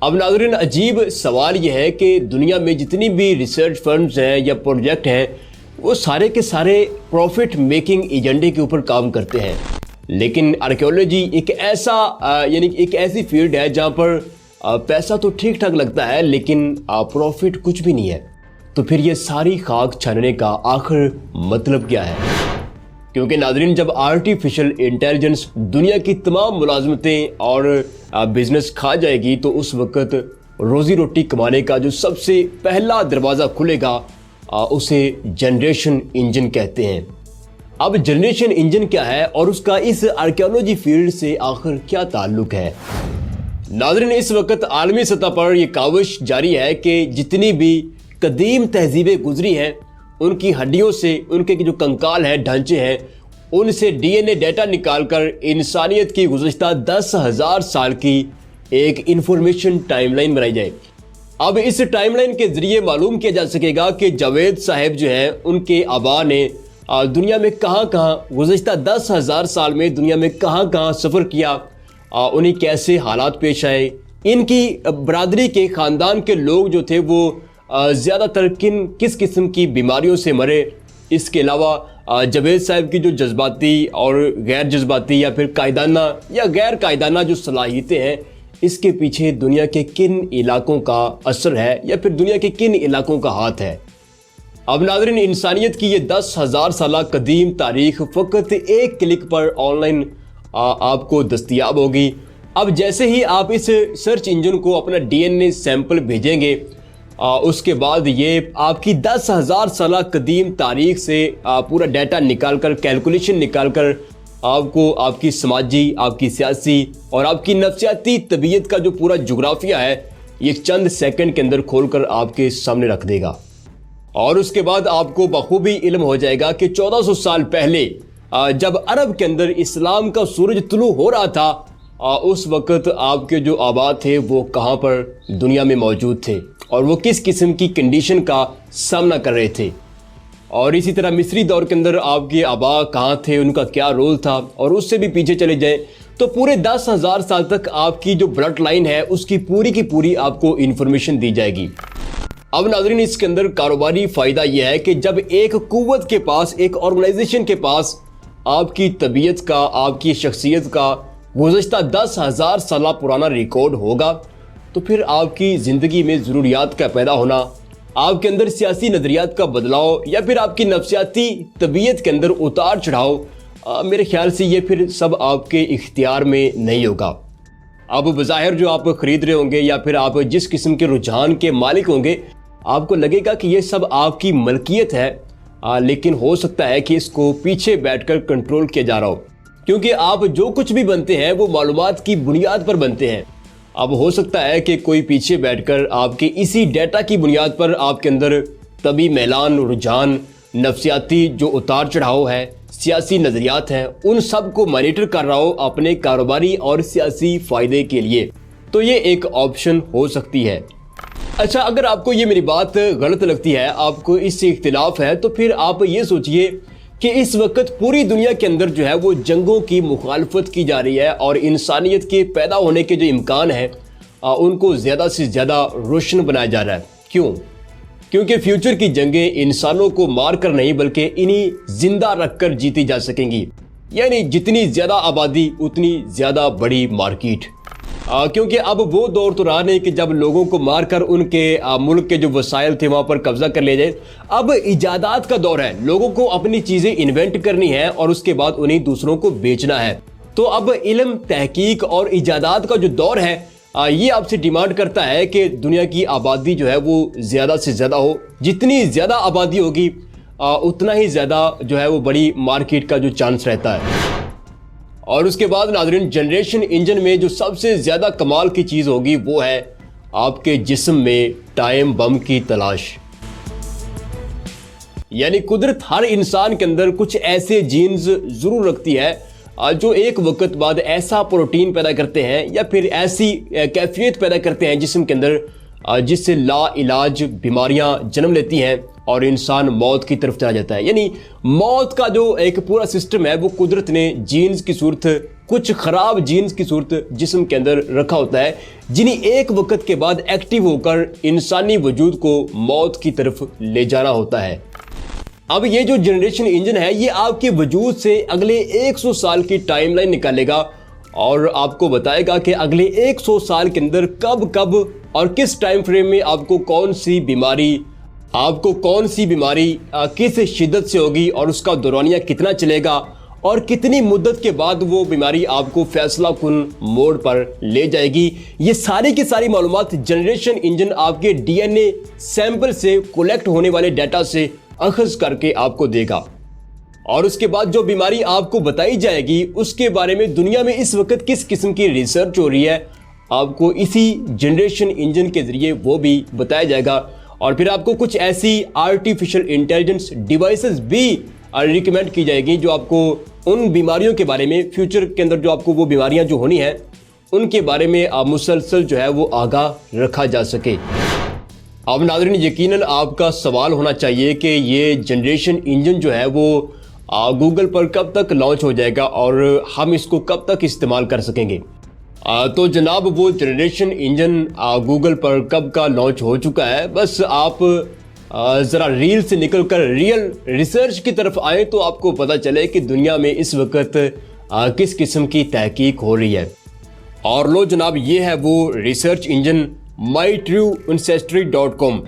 اب ناظرین عجیب سوال یہ ہے کہ دنیا میں جتنی بھی ریسرچ فرمز ہیں یا پروجیکٹ ہیں وہ سارے کے سارے پروفٹ میکنگ ایجنڈے کے اوپر کام کرتے ہیں، لیکن آرکیولوجی ایک ایسی فیلڈ ہے جہاں پر پیسہ تو ٹھیک ٹھاک لگتا ہے لیکن پروفٹ کچھ بھی نہیں ہے۔ تو پھر یہ ساری خاک چھاننے کا آخر مطلب کیا ہے؟ کیونکہ ناظرین جب آرٹیفیشل انٹیلیجنس دنیا کی تمام ملازمتیں اور بزنس کھا جائے گی تو اس وقت روزی روٹی کمانے کا جو سب سے پہلا دروازہ کھلے گا اسے جنریشن انجن کہتے ہیں۔ اب جنریشن انجن کیا ہے اور اس کا اس آرکیولوجی فیلڈ سے آخر کیا تعلق ہے؟ ناظرین اس وقت عالمی سطح پر یہ کاوش جاری ہے کہ جتنی بھی قدیم تہذیبیں گزری ہیں ان کی ہڈیوں سے، ان کے جو کنکال ہیں، ڈھانچے ہیں، ان سے ڈی این اے ڈیٹا نکال کر انسانیت کی گزشتہ 10,000 سال کی ایک انفارمیشن ٹائم لائن بنائی جائے۔ اب اس ٹائم لائن کے ذریعے معلوم کیا جا سکے گا کہ جاوید صاحب جو ہیں ان کے آبا نے دنیا میں کہاں گزشتہ 10,000 سال میں دنیا میں کہاں سفر کیا، انہیں کیسے حالات پیش آئے، ان کی برادری کے خاندان کے لوگ جو تھے وہ زیادہ تر کس قسم کی بیماریوں سے مرے۔ اس کے علاوہ جاوید صاحب کی جو جذباتی اور غیر جذباتی یا پھر قائدانہ یا غیر قائدانہ جو صلاحیتیں ہیں، اس کے پیچھے دنیا کے کن علاقوں کا اثر ہے یا پھر دنیا کے کن علاقوں کا ہاتھ ہے۔ اب ناظرین انسانیت کی یہ 10,000 سالہ قدیم تاریخ فقط ایک کلک پر آن لائن آپ کو دستیاب ہوگی۔ اب جیسے ہی آپ اس سرچ انجن کو اپنا ڈی این اے سیمپل بھیجیں گے، اس کے بعد یہ آپ کی 10,000 سالہ قدیم تاریخ سے پورا ڈیٹا نکال کر، کیلکولیشن نکال کر آپ کو آپ کی سماجی، آپ کی سیاسی اور آپ کی نفسیاتی طبیعت کا جو پورا جغرافیہ ہے یہ چند سیکنڈ کے اندر کھول کر آپ کے سامنے رکھ دے گا۔ اور اس کے بعد آپ کو بخوبی علم ہو جائے گا کہ 1400 سال پہلے جب عرب کے اندر اسلام کا سورج طلوع ہو رہا تھا، اس وقت آپ کے جو آبا تھے وہ کہاں پر دنیا میں موجود تھے اور وہ کس قسم کی کنڈیشن کا سامنا کر رہے تھے۔ اور اسی طرح مصری دور کے اندر آپ کے آبا کہاں تھے، ان کا کیا رول تھا، اور اس سے بھی پیچھے چلے جائیں تو پورے 10,000 سال تک آپ کی جو بلڈ لائن ہے اس کی پوری آپ کو انفارمیشن دی جائے گی۔ اب ناظرین اس کے اندر کاروباری فائدہ یہ ہے کہ جب ایک قوت کے پاس، ایک آرگنائزیشن کے پاس آپ کی طبیعت کا، آپ کی شخصیت کا گزشتہ 10,000 سالہ پرانا ریکارڈ ہوگا تو پھر آپ کی زندگی میں ضروریات کا پیدا ہونا، آپ کے اندر سیاسی نظریات کا بدلاؤ یا پھر آپ کی نفسیاتی طبیعت کے اندر اتار چڑھاؤ، میرے خیال سے یہ پھر سب آپ کے اختیار میں نہیں ہوگا۔ اب بظاہر جو آپ خرید رہے ہوں گے یا پھر آپ جس قسم کے رجحان کے مالک ہوں گے، آپ کو لگے گا کہ یہ سب آپ کی ملکیت ہے، لیکن ہو سکتا ہے کہ اس کو پیچھے بیٹھ کر کنٹرول کیا جا رہا ہو، کیونکہ آپ جو کچھ بھی بنتے ہیں وہ معلومات کی بنیاد پر بنتے ہیں۔ اب ہو سکتا ہے کہ کوئی پیچھے بیٹھ کر آپ کے اسی ڈیٹا کی بنیاد پر آپ کے اندر طبی میلان، رجحان، نفسیاتی جو اتار چڑھاؤ ہے، سیاسی نظریات ہیں، ان سب کو مانیٹر کر رہا ہو اپنے کاروباری اور سیاسی فائدے کے لیے، تو یہ ایک آپشن ہو سکتی ہے۔ اچھا، اگر آپ کو یہ میری بات غلط لگتی ہے، آپ کو اس سے اختلاف ہے، تو پھر آپ یہ سوچئے کہ اس وقت پوری دنیا کے اندر جو ہے وہ جنگوں کی مخالفت کی جا رہی ہے اور انسانیت کے پیدا ہونے کے جو امکان ہیں ان کو زیادہ سے زیادہ روشن بنایا جا رہا ہے۔ کیوں؟ کیونکہ فیوچر کی جنگیں انسانوں کو مار کر نہیں بلکہ انہیں زندہ رکھ کر جیتی جا سکیں گی، یعنی جتنی زیادہ آبادی اتنی زیادہ بڑی مارکیٹ۔ کیونکہ اب وہ دور تو رہا نہیں کہ جب لوگوں کو مار کر ان کے ملک کے جو وسائل تھے وہاں پر قبضہ کر لیا جائے، اب ایجادات کا دور ہے، لوگوں کو اپنی چیزیں انوینٹ کرنی ہے اور اس کے بعد انہیں دوسروں کو بیچنا ہے۔ تو اب علم، تحقیق اور ایجادات کا جو دور ہے یہ آپ سے ڈیمانڈ کرتا ہے کہ دنیا کی آبادی جو ہے وہ زیادہ سے زیادہ ہو، جتنی زیادہ آبادی ہوگی اتنا ہی زیادہ جو ہے وہ بڑی مارکیٹ کا جو چانس رہتا ہے۔ اور اس کے بعد ناظرین جنریشن انجن میں جو سب سے زیادہ کمال کی چیز ہوگی وہ ہے آپ کے جسم میں ٹائم بم کی تلاش۔ یعنی قدرت ہر انسان کے اندر کچھ ایسے جینز ضرور رکھتی ہے جو ایک وقت بعد ایسا پروٹین پیدا کرتے ہیں یا پھر ایسی کیفیت پیدا کرتے ہیں جسم کے اندر جس سے لا علاج بیماریاں جنم لیتی ہیں اور انسان موت کی طرف چلا جاتا ہے۔ یعنی موت کا جو ایک پورا سسٹم ہے وہ قدرت نے جینز کی صورت کچھ خراب جینز کی صورت جسم کے اندر رکھا ہوتا ہے، جنہیں ایک وقت کے بعد ایکٹیو ہو کر انسانی وجود کو موت کی طرف لے جانا ہوتا ہے۔ اب یہ جو جنریشن انجن ہے یہ آپ کے وجود سے اگلے 100 سال کی ٹائم لائن نکالے گا اور آپ کو بتائے گا کہ اگلے 100 سال کے اندر کب اور کس ٹائم فریم میں آپ کو کون سی بیماری کس شدت سے ہوگی اور اس کا دورانیہ کتنا چلے گا اور کتنی مدت کے بعد وہ بیماری آپ کو فیصلہ کن موڑ پر لے جائے گی۔ یہ ساری کی ساری معلومات جنریشن انجن آپ کے ڈی این اے سیمپل سے کولیکٹ ہونے والے ڈیٹا سے اخذ کر کے آپ کو دے گا، اور اس کے بعد جو بیماری آپ کو بتائی جائے گی اس کے بارے میں دنیا میں اس وقت کس قسم کی ریسرچ ہو رہی ہے آپ کو اسی جنریشن انجن کے ذریعے وہ بھی بتایا جائے گا۔ اور پھر آپ کو کچھ ایسی آرٹیفیشل انٹیلیجنس ڈیوائسز بھی ریکمینڈ کی جائے گی جو آپ کو ان بیماریوں کے بارے میں فیوچر کے اندر جو آپ کو وہ بیماریاں جو ہونی ہیں ان کے بارے میں مسلسل جو ہے وہ آگاہ رکھا جا سکے۔ اب ناظرین یقیناً آپ کا سوال ہونا چاہیے کہ یہ جنریشن انجن جو ہے وہ گوگل پر کب تک لانچ ہو جائے گا اور ہم اس کو کب تک استعمال کر سکیں گے؟ تو جناب وہ جنریشن انجن گوگل پر کب کا لانچ ہو چکا ہے، بس آپ ذرا ریل سے نکل کر ریئل ریسرچ کی طرف آئیں تو آپ کو پتہ چلے کہ دنیا میں اس وقت کس قسم کی تحقیق ہو رہی ہے۔ اور لو جناب یہ ہے وہ ریسرچ انجن mytrueancestry.com۔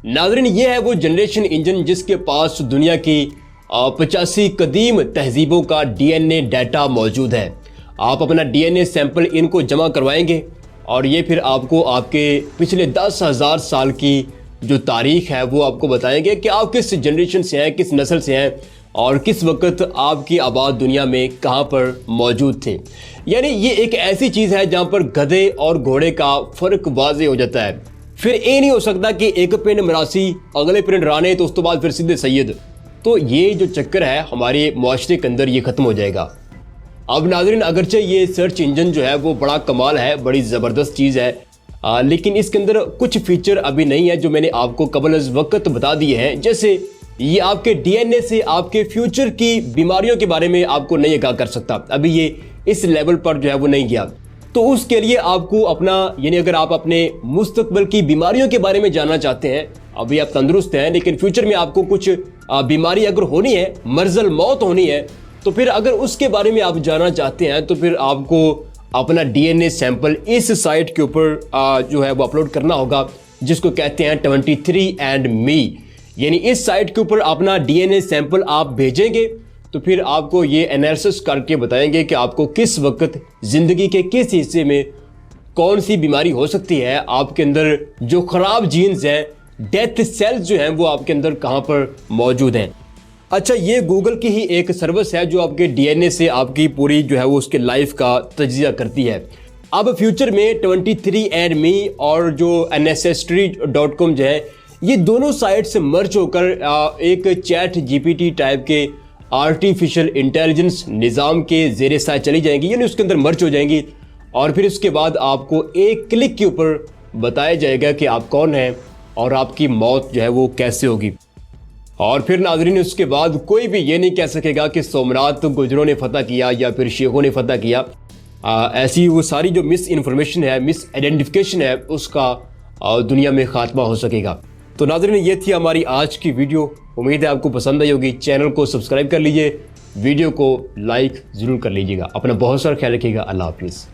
ناظرین یہ ہے وہ جنریشن انجن جس کے پاس دنیا کی 85 قدیم تہذیبوں کا ڈی این اے ڈیٹا موجود ہے۔ آپ اپنا ڈی این اے سیمپل ان کو جمع کروائیں گے اور یہ پھر آپ کو آپ کے پچھلے 10,000 سال کی جو تاریخ ہے وہ آپ کو بتائیں گے کہ آپ کس جنریشن سے ہیں، کس نسل سے ہیں اور کس وقت آپ کی آباد دنیا میں کہاں پر موجود تھے۔ یعنی یہ ایک ایسی چیز ہے جہاں پر گدھے اور گھوڑے کا فرق واضح ہو جاتا ہے۔ پھر یہ نہیں ہو سکتا کہ ایک پنڈ مراسی اگلے پنڈ رانے تو اس تو بعد پھر سیدھے سید، تو یہ جو چکر ہے ہمارے معاشرے کے اندر یہ ختم ہو جائے گا۔ اب ناظرین اگرچہ یہ سرچ انجن جو ہے وہ بڑا کمال ہے، بڑی زبردست چیز ہے، لیکن اس کے اندر کچھ فیچر ابھی نہیں ہے جو میں نے آپ کو قبل از وقت بتا دیے ہیں، جیسے یہ آپ کے ڈی این اے سے آپ کے فیوچر کی بیماریوں کے بارے میں آپ کو نہیں آگاہ کر سکتا، ابھی یہ اس لیول پر جو ہے وہ نہیں گیا۔ تو اس کے لیے آپ کو اپنا یعنی اگر آپ اپنے مستقبل کی بیماریوں کے بارے میں جاننا چاہتے ہیں، ابھی آپ تندرست ہیں لیکن فیوچر میں آپ کو کچھ بیماری اگر ہونی ہے، مرض الموت ہونی ہے، تو پھر اگر اس کے بارے میں آپ جاننا چاہتے ہیں تو پھر آپ کو اپنا ڈی این اے سیمپل اس سائٹ کے اوپر جو ہے وہ اپلوڈ کرنا ہوگا، جس کو کہتے ہیں 23andMe۔ یعنی اس سائٹ کے اوپر اپنا ڈی این اے سیمپل آپ بھیجیں گے تو پھر آپ کو یہ انالیسس کر کے بتائیں گے کہ آپ کو کس وقت زندگی کے کس حصے میں کون سی بیماری ہو سکتی ہے، آپ کے اندر جو خراب جینز ہیں، ڈیتھ سیلز جو ہیں وہ آپ کے اندر کہاں پر موجود ہیں۔ اچھا یہ گوگل کی ہی ایک سروس ہے جو آپ کے ڈی این اے سے آپ کی پوری جو ہے وہ اس کے لائف کا تجزیہ کرتی ہے۔ اب فیوچر میں 23andMe اور جو ancestry.com جو ہے یہ دونوں سائٹ سے مرج ہو کر ایک chat G P T type کے آرٹیفیشل انٹیلیجنس نظام کے زیر سایہ چلی جائیں گی، یعنی اس کے اندر مرج ہو جائیں گی، اور پھر اس کے بعد آپ کو ایک کلک کے اوپر بتایا جائے گا کہ آپ کون ہیں اور آپ کی موت جو ہے وہ کیسے ہوگی۔ اور پھر ناظرین اس کے بعد کوئی بھی یہ نہیں کہہ سکے گا کہ سومناتھ گجروں نے فتح کیا یا پھر شیخوں نے فتح کیا۔ ایسی وہ ساری جو مس انفارمیشن ہے، مس آئیڈینٹیفیکیشن ہے، اس کا دنیا میں خاتمہ ہو سکے گا۔ تو ناظرین یہ تھی ہماری آج کی ویڈیو، امید ہے آپ کو پسند آئی ہوگی۔ چینل کو سبسکرائب کر لیجئے، ویڈیو کو لائک ضرور کر لیجئے گا۔ اپنا بہت سارا خیال رکھیے گا۔ اللہ حافظ۔